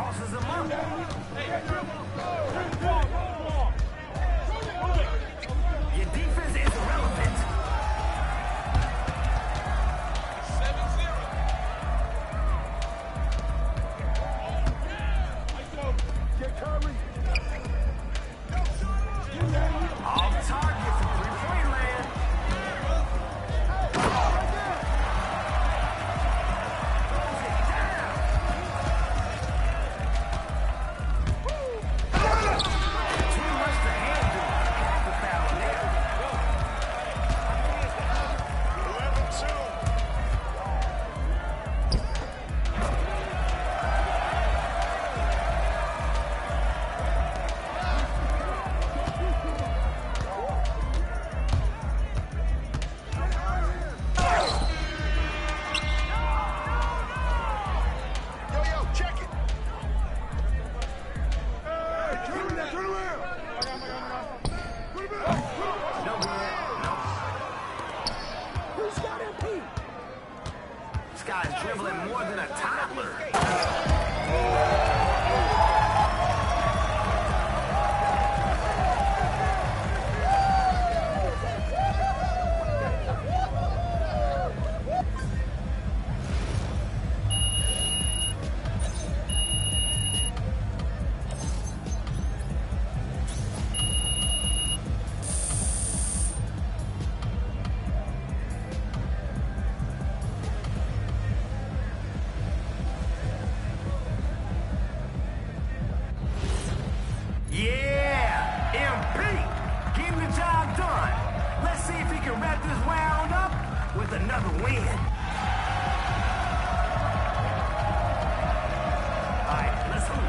tosses him up. Your defense is irrelevant. 7-0. Off target from three-point land. This guy's dribbling more than a toddler. Yeah, MP, getting the job done. Let's see if he can wrap this round up with another win. All right, let's hoop.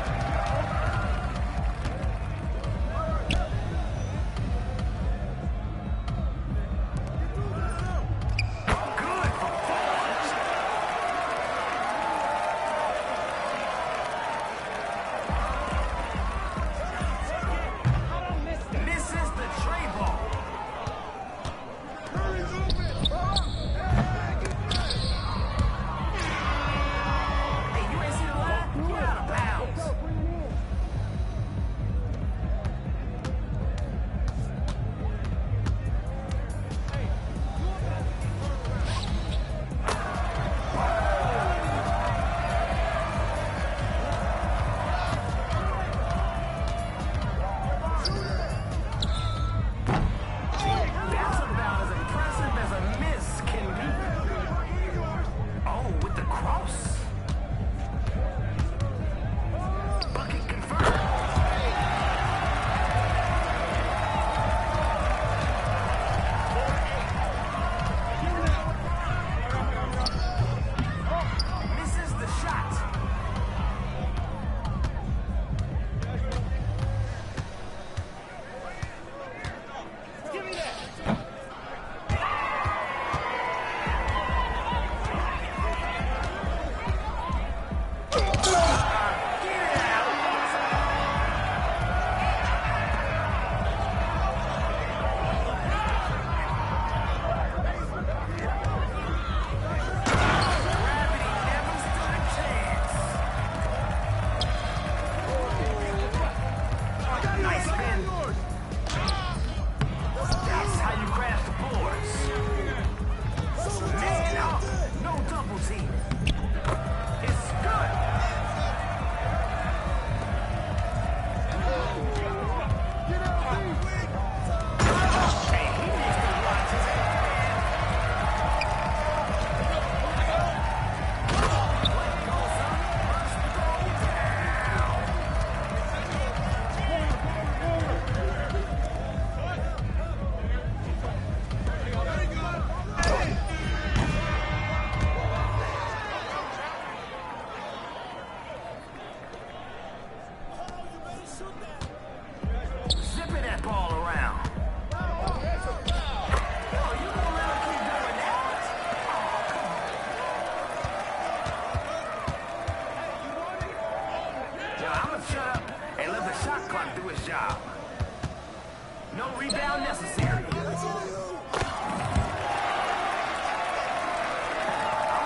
No rebound necessary. I'm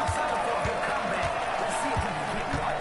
excited for a good comeback. Let's see if we can get one.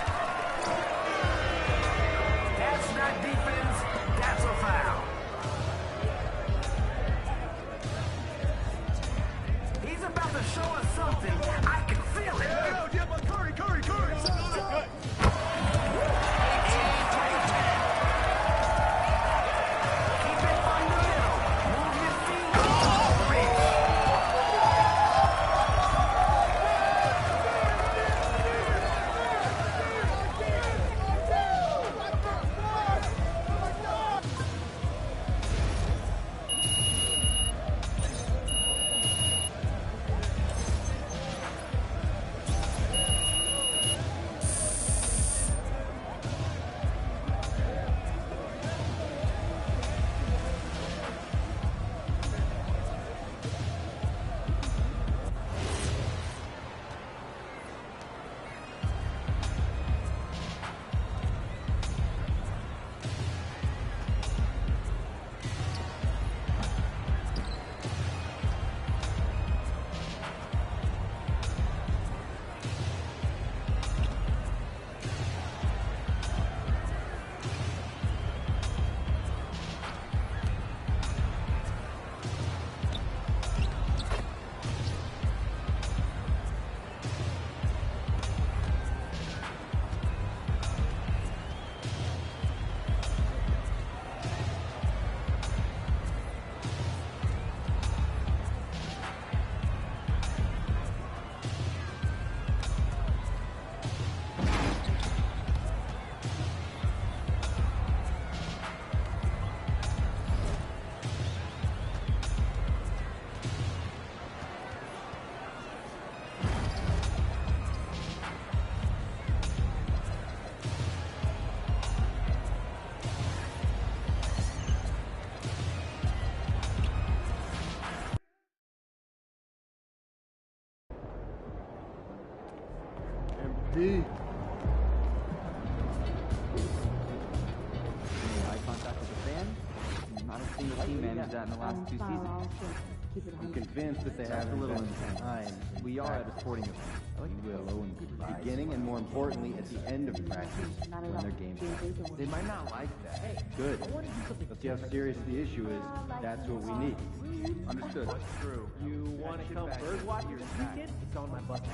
Eye contact with the fan. Not a single team managed that in the last 2 seasons. I'm convinced that they have a little time. We are at a sporting event. You will. Beginning and more importantly, at the end of practice, when their game's on. They might not like that. Good. Let's see how serious the issue is. That's what we need. Understood. What's true? You want to come bird watching this weekend? It's on my bucket.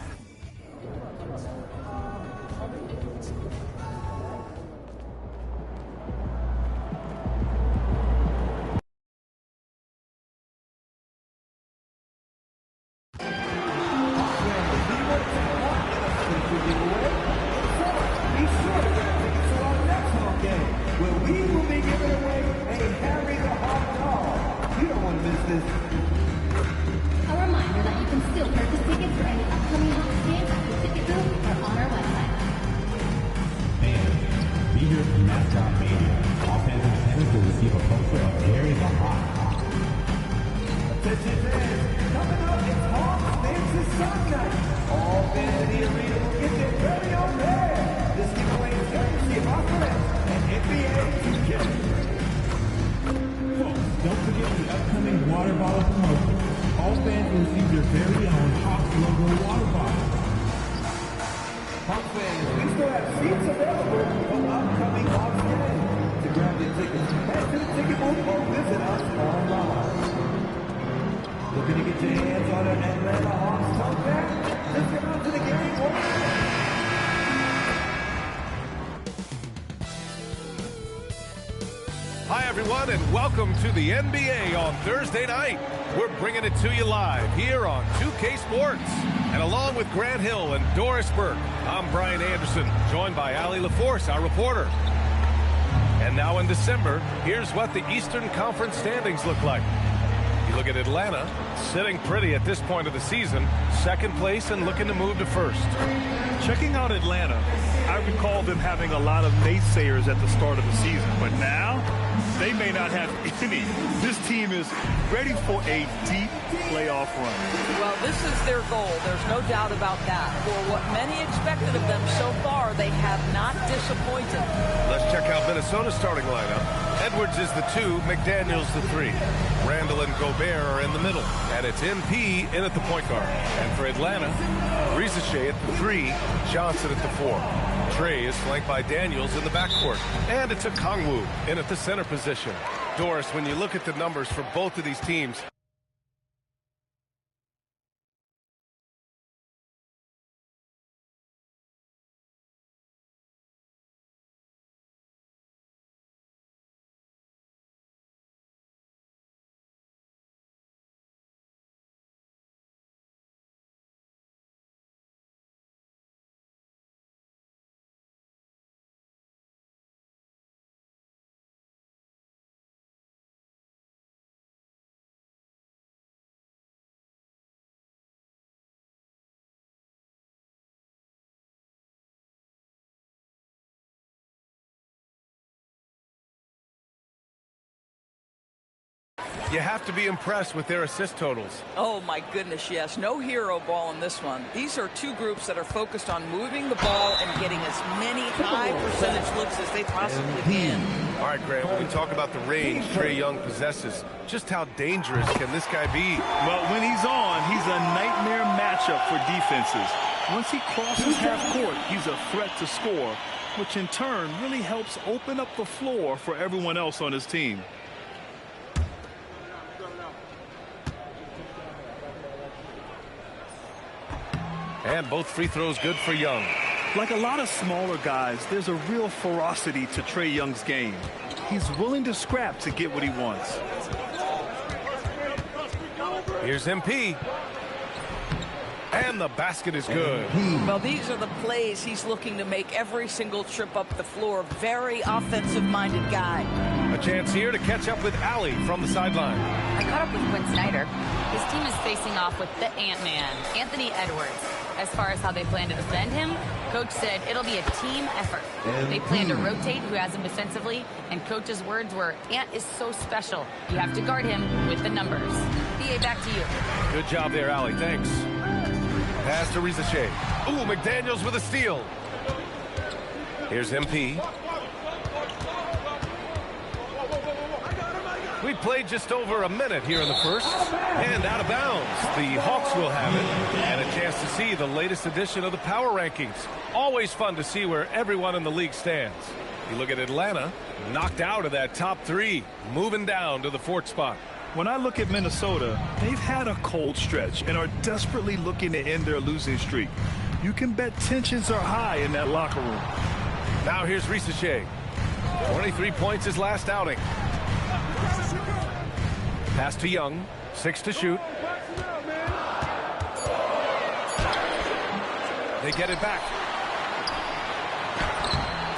Hi, everyone, and welcome to the NBA on Thursday night. We're bringing it to you live here on 2K Sports. And along with Grant Hill and Doris Burke, I'm Brian Anderson, joined by Allie LaForce, our reporter. And now in December, here's what the Eastern Conference standings look like. You look at Atlanta, sitting pretty at this point of the season, second place and looking to move to first. Checking out Atlanta, I recall them having a lot of naysayers at the start of the season, but now they may not have any. This team is ready for a deep playoff run. Well, this is their goal. There's no doubt about that. For what many expected of them so far, they have not disappointed. Let's check out Minnesota's starting lineup. Edwards is the 2, McDaniels the 3. Randall and Gobert are in the middle, and it's MP in at the point guard. And for Atlanta, Rizachet at the 3, Johnson at the 4. Trey is flanked by Daniels in the backcourt, and it's a Kongwu in at the center position. Doris, when you look at the numbers for both of these teams, you have to be impressed with their assist totals. Oh, my goodness, yes. No hero ball in this one. These are two groups that are focused on moving the ball and getting as many high percentage looks as they possibly can. All right, Grant, when we talk about the range Trae Young possesses, just how dangerous can this guy be? Well, when he's on, he's a nightmare matchup for defenses. Once he crosses half court, he's a threat to score, which in turn really helps open up the floor for everyone else on his team. And both free throws good for Young. Like a lot of smaller guys, there's a real ferocity to Trae Young's game. He's willing to scrap to get what he wants. Here's MP. And the basket is good. Well, these are the plays he's looking to make every single trip up the floor. Very offensive-minded guy. A chance here to catch up with Allie from the sideline. I caught up with Quinn Snyder. His team is facing off with the Ant-Man, Anthony Edwards. As far as how they plan to defend him, Coach said it'll be a team effort. They plan to rotate who has him defensively, and Coach's words were, Ant is so special. You have to guard him with the numbers. BA, back to you. Good job there, Allie. Thanks. Pass to Rizachet. Ooh, McDaniels with a steal. Here's MP. We played just over a minute here in the first, and out of bounds. The Hawks will have it, and a chance to see the latest edition of the power rankings. Always fun to see where everyone in the league stands. You look at Atlanta, knocked out of that top 3, moving down to the 4th spot. When I look at Minnesota, they've had a cold stretch and are desperately looking to end their losing streak. You can bet tensions are high in that locker room. Now here's Rizachet. 23 points his last outing. Pass to Young, 6 to shoot. They get it back.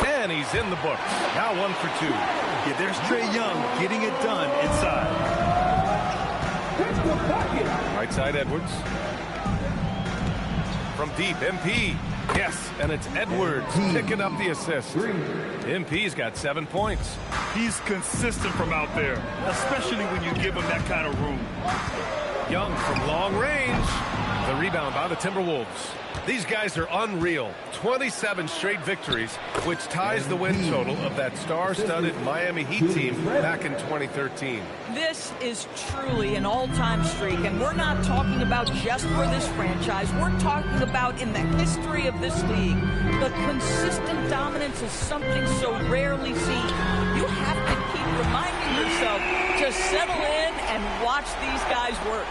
And he's in the books. Now 1 for 2. Yeah, there's Trae Young getting it done inside. Right side Edwards. From deep, MP. Yes, and it's Edwards picking up the assist. MP's got 7 points. He's consistent from out there, especially when you give him that kind of room. Young from long range. The rebound by the Timberwolves. These guys are unreal. 27 straight victories, which ties the win total of that star-studded Miami Heat team back in 2013. This is truly an all-time streak, and we're not talking about just for this franchise. We're talking about in the history of this league. The consistent dominance is something so rarely seen. You have to keep reminding yourself to settle in and watch these guys work.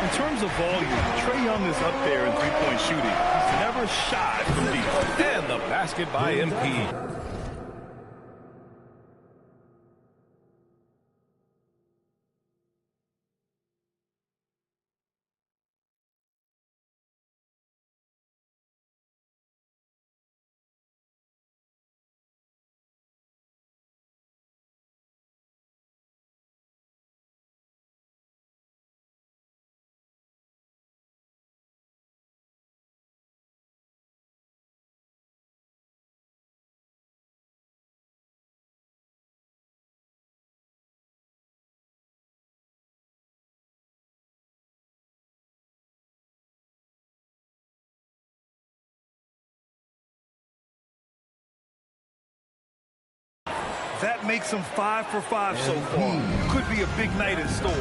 In terms of volume, Trae Young is up there in three-point shooting. He's never shy from deep. And the basket by MP. That makes him 5 for 5 so far. Could be a big night in store.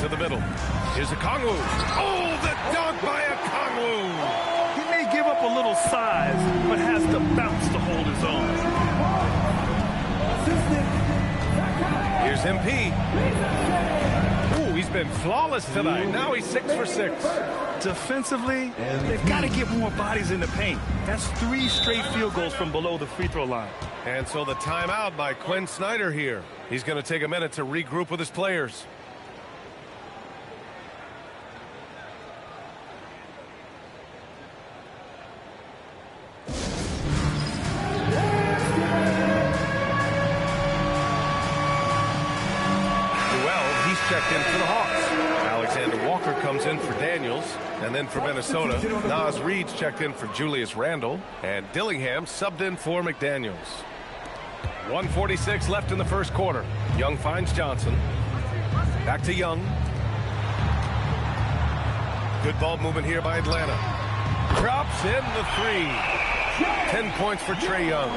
To the middle. Here's Okongwu. Oh, the dunk by Okongwu. He may give up a little size, but has the bounce to hold his own. Here's MP. Ooh, he's been flawless tonight. Now he's 6 for 6. Defensively, they've got to get more bodies in the paint. That's 3 straight field goals from below the free throw line. And so the timeout by Quinn Snyder here. He's going to take a minute to regroup with his players. Checked in for the Hawks. Alexander Walker comes in for Daniels, and then for Minnesota, Naz Reid's checked in for Julius Randle, and Dillingham subbed in for McDaniels. 1:46 left in the first quarter. Young finds Johnson. Back to Young. Good ball movement here by Atlanta. Drops in the 3. 10 points for Trae Young.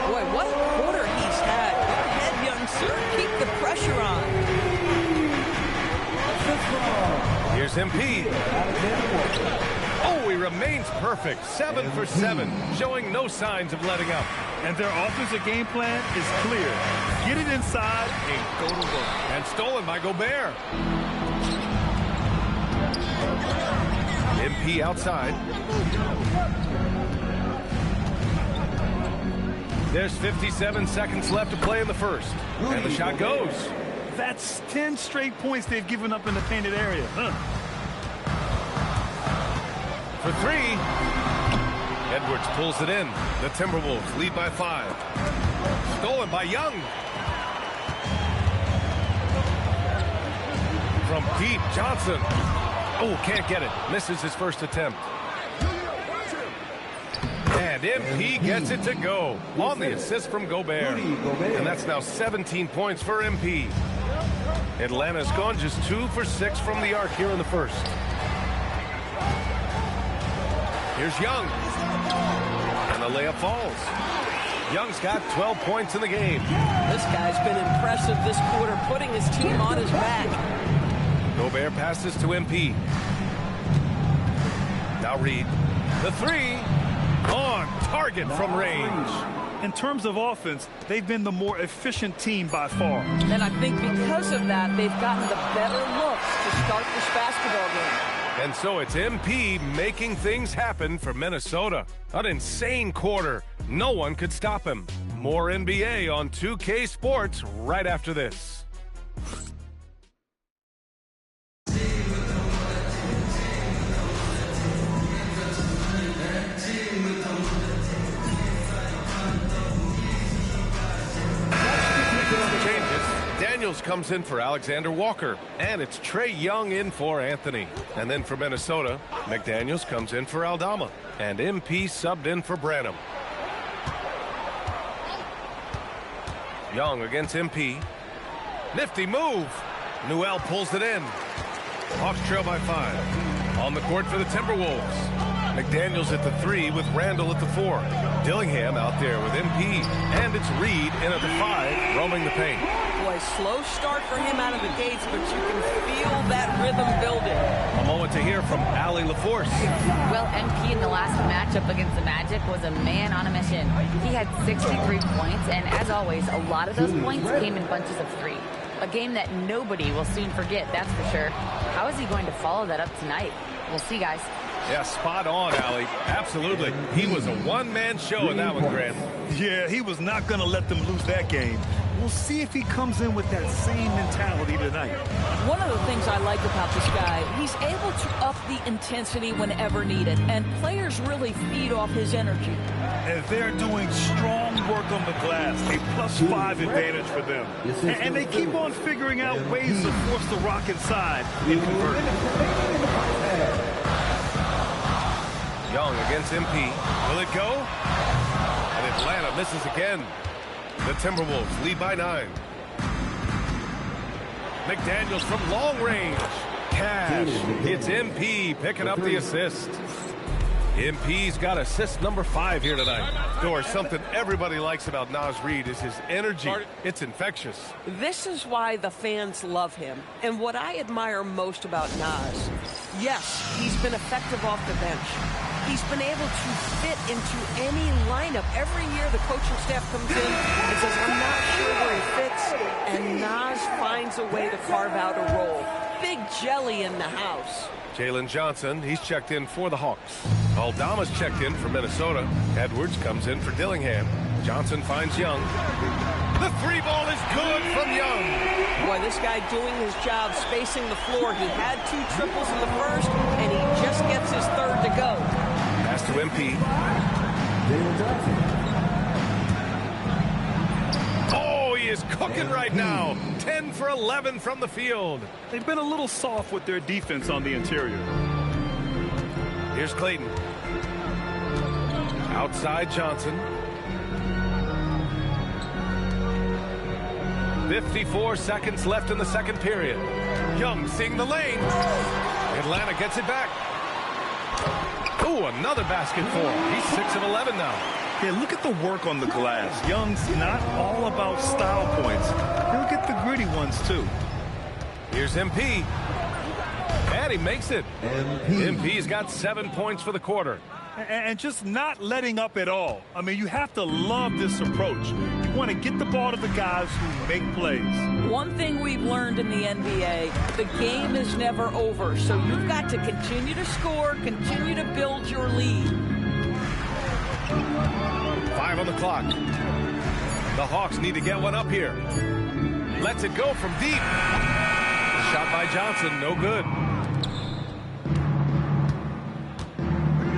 Boy, what a quarter he's had. Go ahead, young sir. Keep the pressure on. Here's MP. Oh, he remains perfect. 7 for 7, showing no signs of letting up. And their offensive game plan is clear. Get it inside and go to work. And stolen by Gobert. MP outside. There's 57 seconds left to play in the first. And the shot goes. That's 10 straight points they've given up in the painted area. For 3. Edwards pulls it in. The Timberwolves lead by 5. Stolen by Young. From deep, Johnson. Oh, can't get it. Misses his first attempt. And MP gets it to go on the assist from Gobert. And that's now 17 points for MP. Atlanta's gone just 2 for 6 from the arc here in the first. Here's Young. And the layup falls. Young's got 12 points in the game. This guy's been impressive this quarter, putting his team on his back. Gobert passes to MP. Now Reed. The three. On target from range. In terms of offense, they've been the more efficient team by far. And I think because of that, they've gotten the better looks to start this basketball game. And so it's MP making things happen for Minnesota. An insane quarter. No one could stop him. More NBA on 2K Sports right after this. Daniels comes in for Alexander Walker, and it's Trae Young in for Anthony. And then for Minnesota, McDaniels comes in for Aldama, and MP subbed in for Branham. Young against MP. Nifty move. Newell pulls it in. Hawks trail by 5. On the court for the Timberwolves. McDaniels at the 3 with Randall at the 4. Dillingham out there with MP. And it's Reed in at the 5, roaming the paint. Boy, slow start for him out of the gates, but you can feel that rhythm building. A moment to hear from Allie LaForce. Well, MP in the last matchup against the Magic was a man on a mission. He had 63 points, and as always, a lot of those points came in bunches of 3. A game that nobody will soon forget, that's for sure. How is he going to follow that up tonight? We'll see, guys. Yeah, spot on, Allie. Absolutely. He was a one-man show in that one, Grant. Yeah, he was not going to let them lose that game. We'll see if he comes in with that same mentality tonight. One of the things I like about this guy, he's able to up the intensity whenever needed, and players really feed off his energy. And they're doing strong work on the glass, a +5 advantage for them. And they keep on figuring out ways to force the rock inside and convert it. Young against MP. Will it go? And Atlanta misses again. The Timberwolves lead by 9. McDaniels from long range. Cash. It's MP picking up the assist. MP's got assist number 5 here tonight. Doris, something everybody likes about Naz Reid is his energy. It's infectious. This is why the fans love him. And what I admire most about Naz, yes, he's been effective off the bench. He's been able to fit into any lineup. Every year the coaching staff comes in and says, I'm not sure where he fits. And Naz finds a way to carve out a role. Big jelly in the house. Jalen Johnson, he's checked in for the Hawks. Aldama's checked in for Minnesota. Edwards comes in for Dillingham. Johnson finds Young. The 3 ball is good from Young. Boy, this guy doing his job, spacing the floor. He had 2 triples in the first, and he just gets his 3rd to go. Pass to MP. Oh, he is cooking right now. 10 for 11 from the field. They've been a little soft with their defense on the interior. Here's Clayton. Outside Johnson. 54 seconds left in the second period. Young seeing the lane. Atlanta gets it back. Oh, another basket for him. He's 6 of 11 now. Yeah, look at the work on the glass. Young's not all about style points. He'll get the gritty ones, too. Here's MP. And he makes it. MP's got 7 points for the quarter. And just not letting up at all. I mean, you have to love this approach. You want to get the ball to the guys who make plays. One thing we've learned in the NBA, the game is never over. So you've got to continue to score, continue to build your lead. 5 on the clock. The Hawks need to get one up here. Lets it go from deep. Shot by Johnson, no good.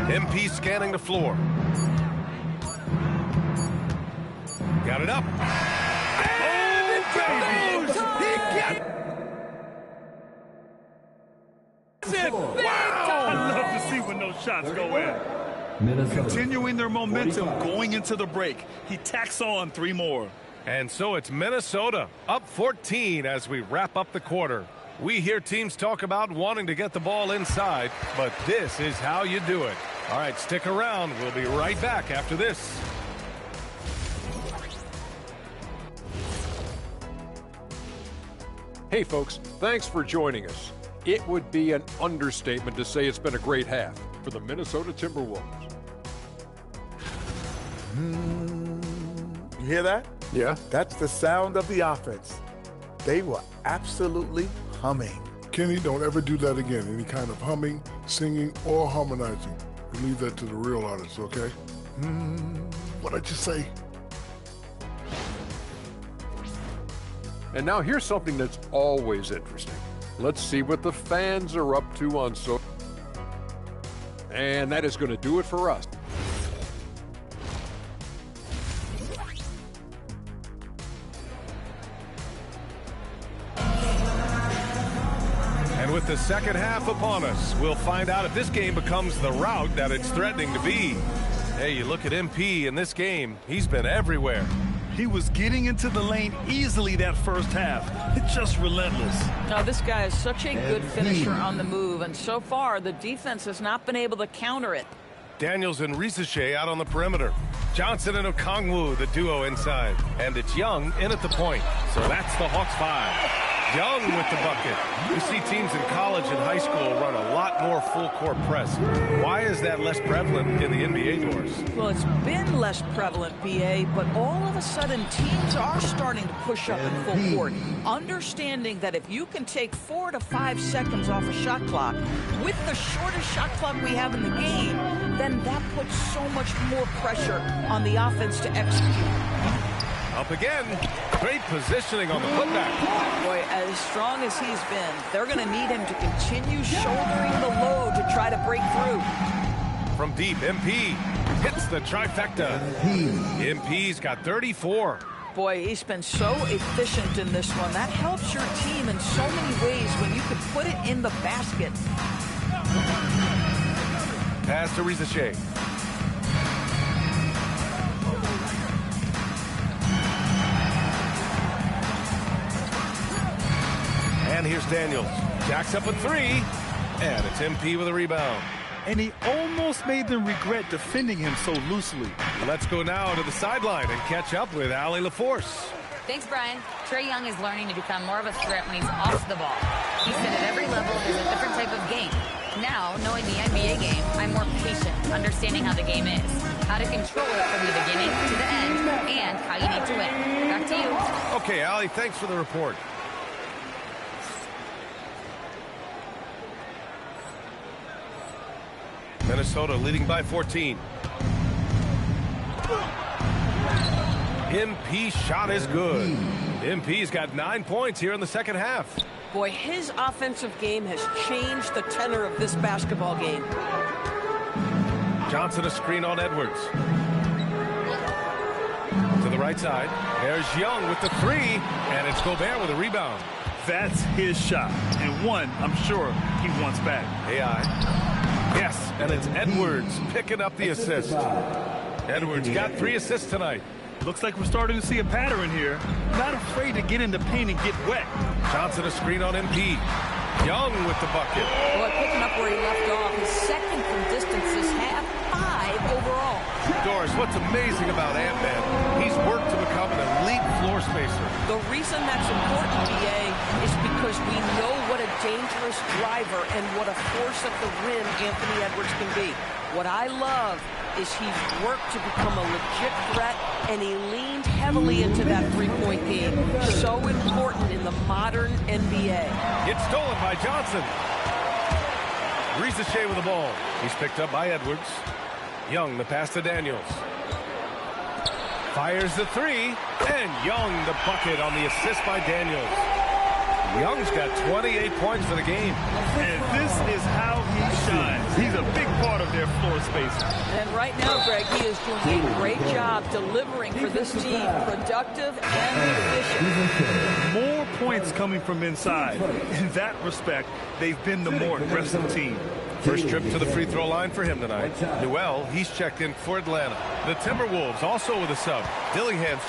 MP scanning the floor. Got it up. And it goes! He gets it! Wow! I love to see when those shots go in. Continuing their momentum going into the break. He tacks on 3 more. And so it's Minnesota up 14 as we wrap up the quarter. We hear teams talk about wanting to get the ball inside, but this is how you do it. All right, stick around. We'll be right back after this. Hey folks, thanks for joining us. It would be an understatement to say it's been a great half for the Minnesota Timberwolves. You hear that? Yeah? That's the sound of the offense. They were absolutely humming. Kenny, don't ever do that again. Any kind of humming, singing, or harmonizing. You leave that to the real artists, okay? What'd I just say? And now here's something that's always interesting. Let's see what the fans are up to on social. And that is going to do it for us. And with the second half upon us, we'll find out if this game becomes the rout that it's threatening to be. Hey, you look at MP in this game, he's been everywhere. He was getting into the lane easily that first half. It's just relentless. Now, this guy is such a good finisher on the move, and so far the defense has not been able to counter it. Daniels and Risache out on the perimeter. Johnson and Okongwu, the duo inside. And it's Young in at the point. So that's the Hawks 5. Young with the bucket. You see teams in college and high school run a lot more full-court press. Why is that less prevalent in the NBA, Doris? Well, it's been less prevalent, BA, but all of a sudden teams are starting to push up in full court, understanding that if you can take 4 to 5 seconds off a shot clock with the shortest shot clock we have in the game, then that puts so much more pressure on the offense to execute. Up again. Great positioning on the putback. Boy, as strong as he's been, they're going to need him to continue shouldering the load to try to break through. From deep, MP hits the trifecta. MP's got 34. Boy, he's been so efficient in this one. That helps your team in so many ways when you can put it in the basket. Pass to Risache. And here's Daniels. Jacks up a 3. And it's MP with a rebound. And he almost made them regret defending him so loosely. Let's go now to the sideline and catch up with Allie LaForce. Thanks, Brian. Trae Young is learning to become more of a threat when he's off the ball. He said at every level there's a different type of game. Now, knowing the NBA game, I'm more patient, understanding how the game is, how to control it from the beginning to the end, and how you need to win. Back to you. Okay, Allie, thanks for the report. Minnesota leading by 14. MP shot is good. MP's got 9 points here in the second half. Boy, his offensive game has changed the tenor of this basketball game. Johnson a screen on Edwards. To the right side. There's Young with the 3. And it's Gobert with a rebound. That's his shot. And one, I'm sure, he wants back. AI. Yes, and it's Edwards picking up the assist. Edwards got 3 assists tonight. Looks like we're starting to see a pattern here. Not afraid to get in the paint and get wet. Johnson a screen on MP. Young with the bucket. Boy, picking up where he left off. His second from distance this half, 5 overall. Doris, what's amazing about Ant-Man, he's worked to become an elite floor spacer. The reason that's important, DA, is because we know what a dangerous driver and what a force at the rim Anthony Edwards can be. What I love is he's worked to become a legit threat, and he leaned heavily into that three-point game. So important in the modern NBA. It's stolen by Johnson. Risache with the ball. He's picked up by Edwards. Young, the pass to Daniels. Fires the 3, and Young the bucket on the assist by Daniels. Young's got 28 points for the game. And this is how he shines. He's a big part of their floor space. And right now, Greg, he is doing a great job delivering for this team, productive and efficient. More points coming from inside. In that respect, they've been the more aggressive team. First trip to the free throw line for him tonight. Newell, he's checked in for Atlanta. The Timberwolves also with a sub. Dillingham's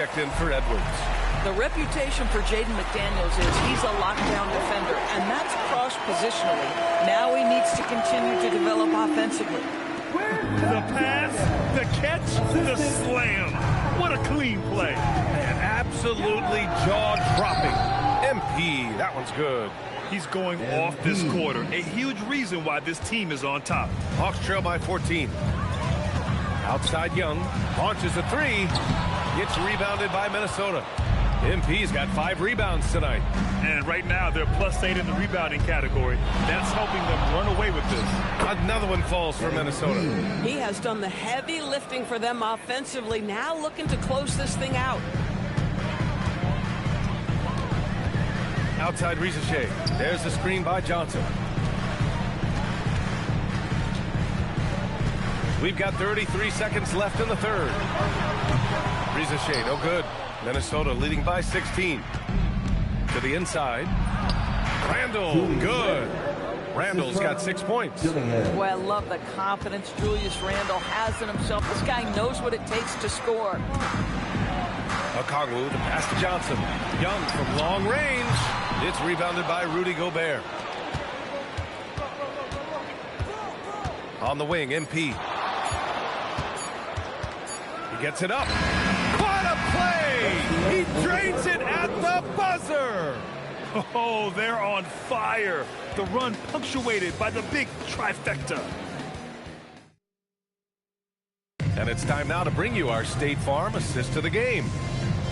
checked in for Edwards. The reputation for Jaden McDaniels is he's a lockdown defender, and that's cross-positionally. Now he needs to continue to develop offensively. The pass, the catch, the slam. What a clean play. And absolutely jaw-dropping. MP, that one's good. He's going off this quarter. A huge reason why this team is on top. Hawks trail by 14. Outside Young, launches a three, gets rebounded by Minnesota. MP's got 5 rebounds tonight. And right now, they're +8 in the rebounding category. That's helping them run away with this. Another one falls for Minnesota. He has done the heavy lifting for them offensively, now looking to close this thing out. Outside Rizachet. There's the screen by Johnson. We've got 33 seconds left in the third. Rizachet, no good. Minnesota leading by 16. To the inside. Randall, good. Randall's got 6 points. Boy, I love the confidence Julius Randall has in himself. This guy knows what it takes to score. Okongwu, the pass to Johnson. Young from long range. It's rebounded by Rudy Gobert. On the wing, MP. He gets it up. What a play! He drains it at the buzzer! Oh, they're on fire. The run punctuated by the big trifecta. And it's time now to bring you our State Farm assist to the game.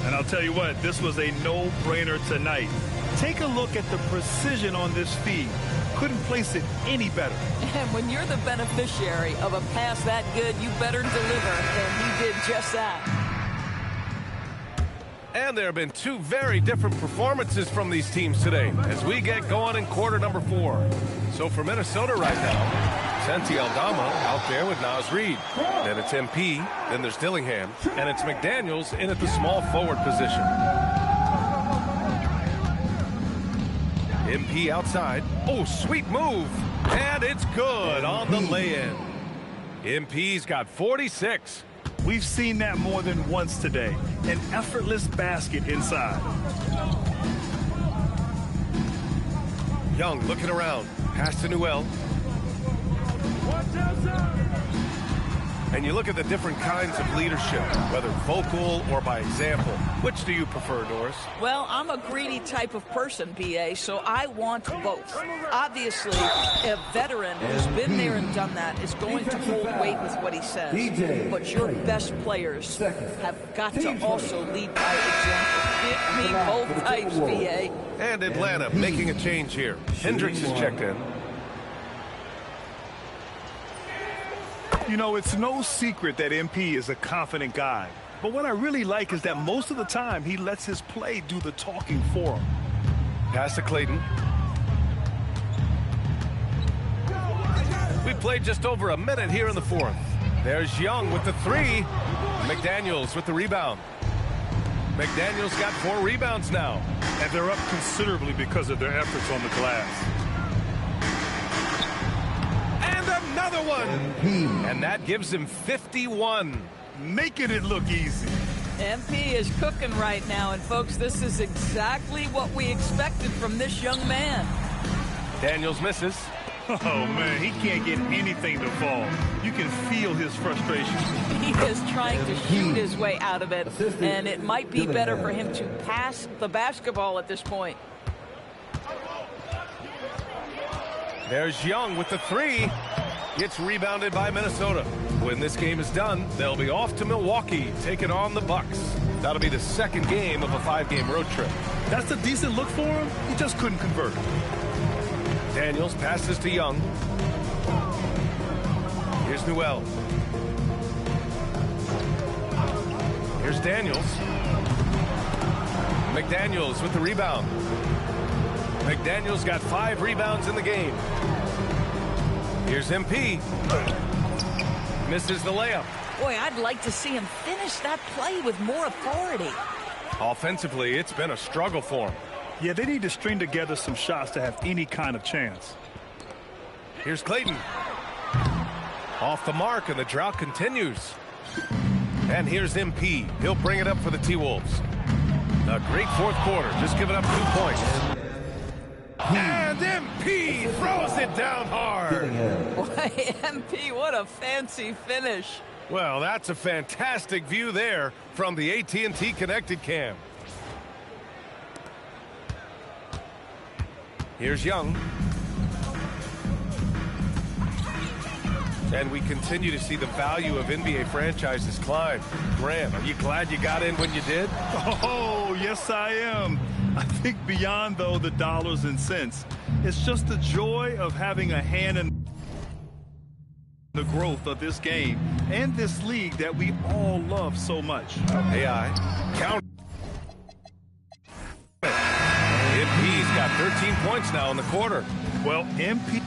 And I'll tell you what, this was a no-brainer tonight. Take a look at the precision on this feed. Couldn't place it any better. And when you're the beneficiary of a pass that good, you better deliver, and he did just that. And there have been 2 very different performances from these teams today as we get going in quarter number 4. So for Minnesota right now, Santi Aldama out there with Naz Reid. Then it's MP, then there's Dillingham, and it's McDaniels in at the small forward position. MP outside. Oh, sweet move. And it's good on the lay-in. MP's got 46. We've seen that more than once today. An effortless basket inside. Young looking around. Pass to Newell. And you look at the different kinds of leadership, whether vocal or by example. Which do you prefer, Doris? Well, I'm a greedy type of person, B.A., so I want both. Obviously, a veteran who's been there and done that is going to hold weight with what he says. But your best players have got to also lead by example. Give me both types, B.A. And Atlanta making a change here. Hendricks is checked in. You know, it's no secret that MP is a confident guy. But what I really like is that most of the time he lets his play do the talking for him. Pass to Clayton. We played just over a minute here in the fourth. There's Young with the 3. McDaniels with the rebound. McDaniels got 4 rebounds now. And they're up considerably because of their efforts on the glass. Another one. And that gives him 51. Making it look easy. MP is cooking right now, and folks, this is exactly what we expected from this young man. Daniels misses. Oh, man, he can't get anything to fall. You can feel his frustration. He is trying to shoot his way out of it, and it might be better for him to pass the basketball at this point. There's Young with the 3. It's rebounded by Minnesota. When this game is done, they'll be off to Milwaukee, taking on the Bucks. That'll be the second game of a 5-game road trip. That's a decent look for him. He just couldn't convert. Daniels passes to Young. Here's Newell. Here's Daniels. McDaniels with the rebound. McDaniels got 5 rebounds in the game. Here's MP. Misses the layup. Boy, I'd like to see him finish that play with more authority. Offensively, it's been a struggle for him. Yeah, they need to string together some shots to have any kind of chance. Here's Clayton. Off the mark, and the drought continues. And here's MP. He'll bring it up for the T-Wolves. A great fourth quarter, just giving up 2 points. And MP throws it down hard. Boy, MP, what a fancy finish. Well, that's a fantastic view there from the AT&T Connected Cam. Here's Young. And we continue to see the value of NBA franchises climb. Graham, are you glad you got in when you did? Oh, yes, I am. I think beyond, though, the dollars and cents, it's just the joy of having a hand in the growth of this game and this league that we all love so much. AI, count. MP's got 13 points now in the quarter. Well, MP